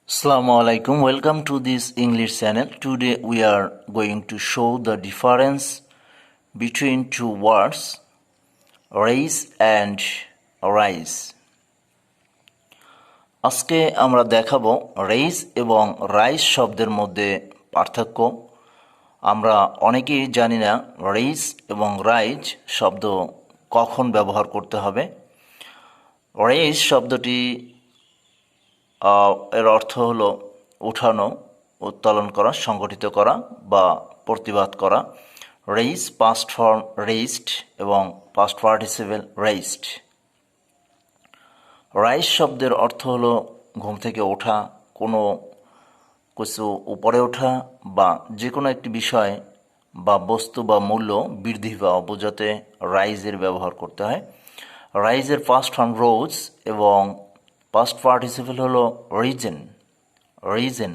Assalamu alaikum. Welcome to this English channel. Today we are going to show the difference between two words raise and rise. আজকে আমরা দেখাবো raise এবং rise শব্দের মধ্যে পার্থক্য। আমরা অনেকেই জানি না raise এবং rise শব্দ কখন ব্যবহার করতে হবে। raise শব্দটি এর অর্থ হলো উঠানো, উত্তোলন করা, সংগঠিত করা বা প্রতিবাদ করা। রেইজ পাস্ট ফর্ম রেইজড এবং পাস্ট পার্টিসিপেল রেইজড। রাইজ শব্দের অর্থ হলো ঘুম থেকে ওঠা, কোনো কিছু উপরে ওঠা বা যে কোনো একটি বিষয় বা বস্তু বা মূল্য বৃদ্ধি পাওয়া বোঝাতে রাইজের ব্যবহার করতে হয়। রাইজের পাস্ট ফর্ম রোজ এবং পাস্ট পার্টিসিপেল হলো রিজেন।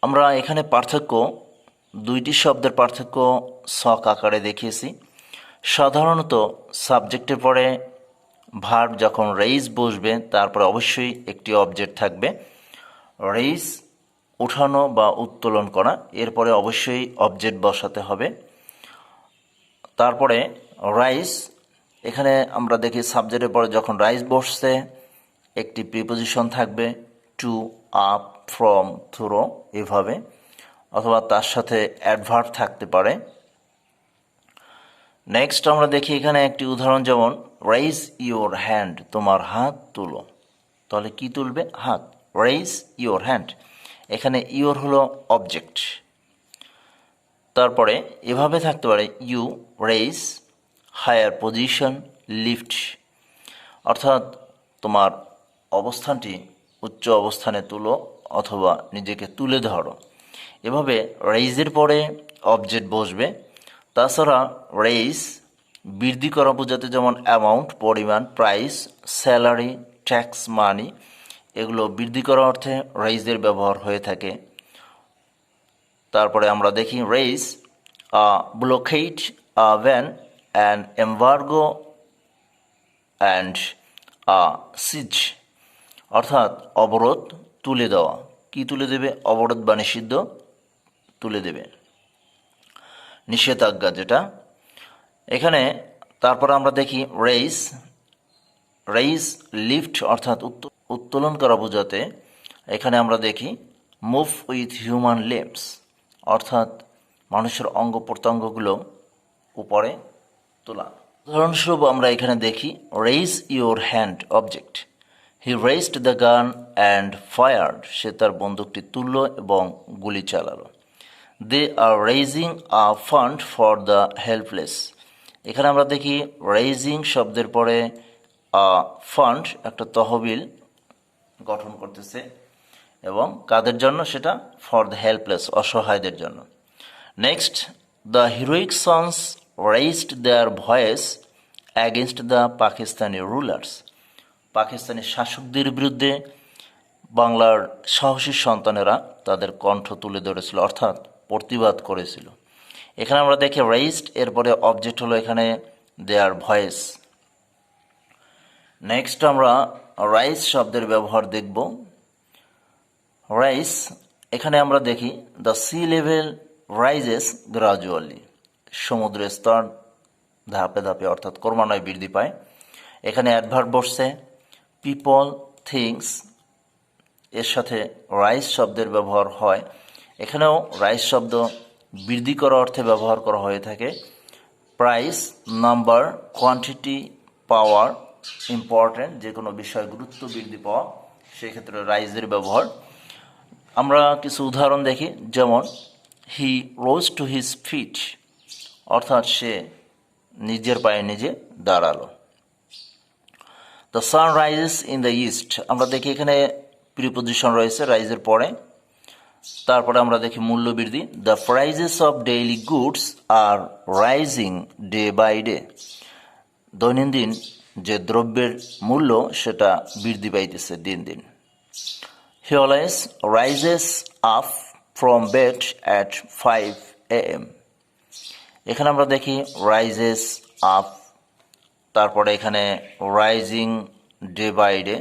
আমরা এখানে পার্থক্য দুইটি শব্দের পার্থক্য ছক আকারে দেখিয়েছি। সাধারণত সাবজেক্টের পরে ভার্ব যখন রেইজ বসবে তারপরে অবশ্যই একটি অবজেক্ট থাকবে। রেইজ উঠানো বা উত্তোলন করা, এরপরে অবশ্যই অবজেক্ট বসাতে হবে। তারপরে রাইজ, এখানে আমরা দেখি সাবজেক্টের পরে যখন রাইজ বসছে একটি প্রিপোজিশন থাকবে টু, আপ, ফ্রম, থ্রো এভাবে, অথবা তার সাথে অ্যাডভার্ব থাকতে পারে। নেক্সট আমরা দেখি এখানে একটি উদাহরণ, যেমন রেইজ ইওর হ্যান্ড, তোমার হাত তুলো। তাহলে কি তুলবে? হাত। রেইজ ইওর হ্যান্ড, এখানে ইওর হলো অবজেক্ট। তারপরে এভাবে থাকতে পারে you raise higher position lift, অর্থাৎ তোমার অবস্থানটি উচ্চ অবস্থানে তুলো অথবা নিজেকে তুলে ধরো। এভাবে রেইজের পরে অবজেক্ট বসবে। তাছাড়া রেইজ বৃদ্ধি করা বোঝাতে যেমন অ্যামাউন্ট পরিমাণ, প্রাইস, স্যালারি, ট্যাক্স, মানি, এগুলো বৃদ্ধি করা অর্থে রেইজের ব্যবহার হয়ে থাকে। তারপরে আমরা দেখি raise blocked van an embargo and a siege, অর্থাৎ অবরোধ তুলে দেওয়া। কি তুলে দেবে? অবরোধ বা নিষিদ্ধ তুলে দেবে, নিষেধাজ্ঞা যেটা। এখানে তারপর আমরা দেখি রেইজ লিফট, অর্থাৎ উত্তোলন করা বোঝাতে এখানে আমরা দেখি মুভ উইথ হিউম্যান লিম্বস, অর্থাৎ মানুষের অঙ্গ প্রত্যঙ্গগুলো উপরে তোলা। উদাহরণস্বরূপ আমরা এখানে দেখি raise your hand object, he raised the gun and fired, সে তার বন্দুকটি তুলল এবং গুলি চালালো। They are raising a fund for the helpless, এখানে আমরা দেখি রেইজিং শব্দের পরে ফান্ড একটা তহবিল গঠন করতেছে, এবং কাদের জন্য? সেটা ফর দ্য হেল্পলেস, অসহায়দের জন্য। Next, the heroic sons raised their voice against the Pakistani rulers, Pakistani শাসকদের বিরুদ্ধে বাংলার সাহসী সন্তানেরা তাদের কণ্ঠ তুলে ধরেছিল, অর্থাৎ প্রতিবাদ করেছিল। এখানে আমরা দেখি raised এরপরে অবজেক্ট হলো এখানে their voice। নেক্সট আমরা রাইজ শব্দের ব্যবহার দেখব। রাইজ, এখানে আমরা দেখি the sea level rises gradually, সমুদ্রের স্তর ধাপে ধাপে অর্থাৎ ক্রমান্বয়ে বৃদ্ধি পায়। এখানে অ্যাডভার্ব বসছে পিপল, থিংস, এর সাথে রাইজ শব্দের ব্যবহার হয়। এখানেও রাইজ শব্দ বৃদ্ধি করা অর্থে ব্যবহার করা হয়ে থাকে। প্রাইস, নাম্বার, কোয়ান্টিটি, পাওয়ার, ইম্পর্টেন্ট, যে কোনো বিষয় গুরুত্ব বৃদ্ধি পাওয়া, সেক্ষেত্রে রাইজের ব্যবহার। আমরা কিছু উদাহরণ দেখি, যেমন হি রোজ টু হিজ ফিট, অর্থাৎ সে নিজের পায়ে নিজে দাঁড়ালো। The sun rises in the east, আমরা দেখি এখানে প্রিপোজিশন রয়েছে রাইজের পরে। তারপরে আমরা দেখি মূল্য বৃদ্ধি, the prices of daily goods are rising day by day, দৈনন্দিন যে দ্রব্যের মূল্য সেটা বৃদ্ধি পাইতেছে দিন দিন। He always rises up from bed at 5 AM, এখানে আমরা দেখি রাইজেস আপ, তারপরে এখানে রাইজিং ডে বাই ডে।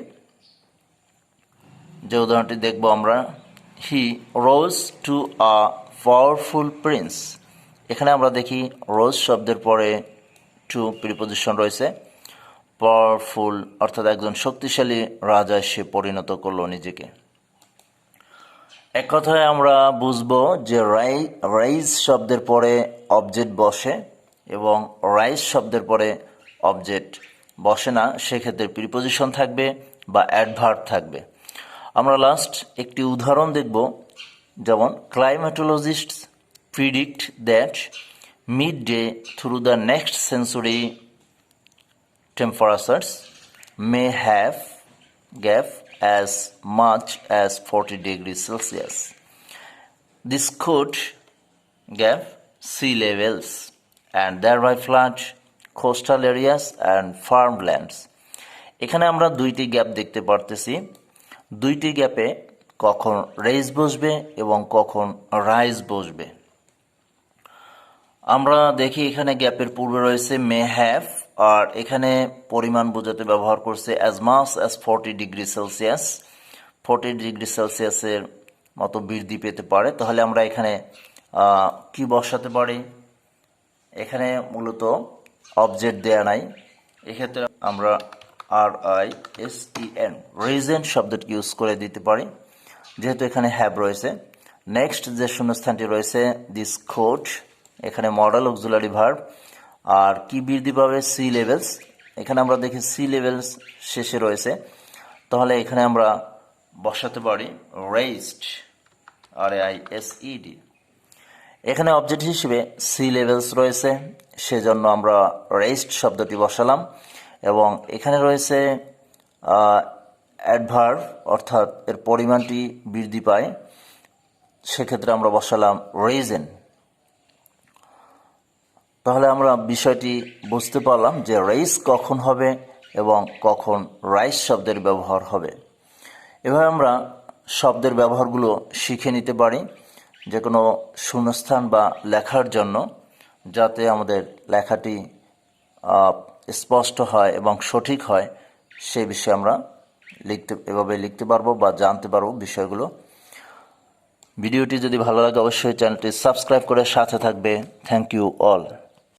যে উদাহরণটি দেখব আমরা, he rose to a powerful prince. এখানে আমরা দেখি রোজ শব্দের পরে টু প্রিপোজিশন রয়েছে। পাওয়ারফুল অর্থাৎ একজন শক্তিশালী রাজায় সে পরিণত করলো নিজেকে। এক কথায় আমরা বুঝবো যে রাইজ শব্দের পরে অবজেক্ট বসে এবং রাইজ শব্দের পরে অবজেক্ট বসে না, সেক্ষেত্রে প্রিপোজিশন থাকবে বা অ্যাডভার্ব থাকবে। আমরা লাস্ট একটি উদাহরণ দেখব, যেমন climatologists predict that mid day through the next century temperatures may have gap as much as 40 degrees Celsius. This could gap sea levels and thereby flood coastal areas and farmlands. এখানে আমরা দুইটি gap দেখতে পারতেছি। দুইটি গ্যাপে কখন raise বসবে এবং কখন রাইজ বসবে। আমরা দেখি এখানে গ্যাপের পূর্বে রয়েছে মে হ্যাভ, আর এখানে পরিমাণ বোঝাতে ব্যবহার করছে as much as 40 degree Celsius. 40 degree সেলসিয়াসের মতো বৃদ্ধি পেতে পারে। তাহলে আমরা এখানে কি বসাতে পারি? এখানে মূলত অবজেক্ট দেয়া নাই, এক্ষেত্রে আমরা RISEN রিজন শব্দটি ইউজ করে দিতে পারি, যেহেতু এখানে হ্যাভ রয়েছে। নেক্সট যে শূন্যস্থানটি রয়েছে দিস কোড, এখানে মডেল অক্সিলারি ভার্ব। আর কি বৃদ্ধি পাবে? Sea levels. এখানে আমরা দেখি সি লেভেলস শেষে রয়েছে, তাহলে এখানে আমরা বসাতে পারি রেইজড, RAISED। এখানে অবজেক্ট হিসেবে সি লেভেলস রয়েছে, সেজন্য আমরা রেইজড শব্দটি বসালাম। এবং এখানে রয়েছে অ্যাডভার্ব, অর্থাৎ এর পরিমাণটি বৃদ্ধি পায়, সেক্ষেত্রে আমরা বসালাম রিজন। তাহলে আমরা বিষয়টি বুঝতে পারলাম যে রেইজ কখন হবে এবং কখন রাইজ শব্দের ব্যবহার হবে। এভাবে আমরা শব্দের ব্যবহারগুলো শিখে নিতে পারি যে কোনো শূন্যস্থান বা লেখার জন্য, যাতে আমাদের লেখাটি স্পষ্ট হয় এবং সঠিক হয়, সেই বিষয়ে আমরা এভাবে লিখতে পারবো বা জানতে পারবো বিষয়গুলো। ভিডিওটি যদি ভালো লাগে অবশ্যই চ্যানেলটি সাবস্ক্রাইব করে সাথে থাকবে। Thank you all.